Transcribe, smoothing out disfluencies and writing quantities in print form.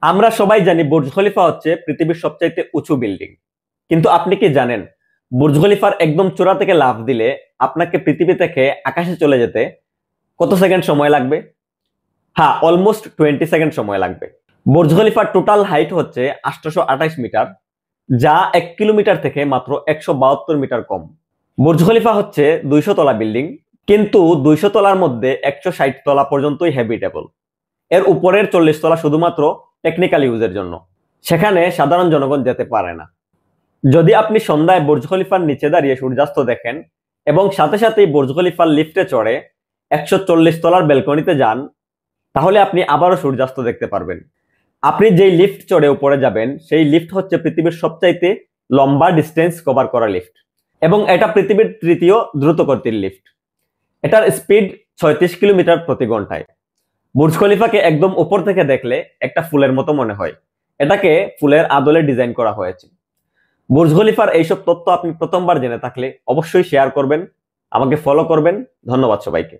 আমরা সবাই জানি বুর্জ খলিফা হচ্ছে পৃথিবীর সবচাইতে উঁচু বিল্ডিং। কিন্তু আপনি কি জানেন বুর্জ খলিফার একদম চূড়া থেকে লাফ দিলে আপনাকে পৃথিবী থেকে আকাশে চলে যেতে কত সেকেন্ড সময় লাগবে? হ্যাঁ, অলমোস্ট 20 সেকেন্ড সময় লাগবে। বুর্জ খলিফার টোটাল হাইট হচ্ছে 828 মিটার, যা 1 কিলোমিটার থেকে মাত্র 172 মিটার কম। বুর্জ খলিফা হচ্ছে 200 তলা বিল্ডিং, কিন্তু 200 তলার মধ্যে 160 তলা পর্যন্তই হ্যাবিটেবল। এর উপরের 40 তলা শুধুমাত্র টেকনিক্যাল ইউজের জন্য, সেখানে সাধারণ জনগণ যেতে পারে না। যদি আপনি সন্ধ্যায় বুর্জ খলিফার নিচে দাঁড়িয়ে সূর্যাস্ত দেখেন এবং সাথে সাথেই বুর্জ খলিফার লিফটে চড়ে 140 তলার ব্যালকনিতে যান, তাহলে আপনি আবারও সূর্যাস্ত দেখতে পারবেন। আপনি যেই লিফট চড়ে উপরে যাবেন সেই লিফট হচ্ছে পৃথিবীর সবচাইতে লম্বা ডিস্টেন্স কভার করা লিফট, এবং এটা পৃথিবীর তৃতীয় দ্রুতগতির লিফট। এটার স্পিড 36 কিলোমিটার প্রতি ঘন্টায়। বুর্জ খলিফাকে একদম উপর থেকে দেখলে একটা ফুলের মতো মনে হয়। এটাকে ফুলের আদলে ডিজাইন করা হয়েছে। বুর্জ খলিফার এইসব তথ্য আপনি প্রথমবার জেনে থাকলে অবশ্যই শেয়ার করবেন, আমাকে ফলো করবেন। ধন্যবাদ সবাইকে।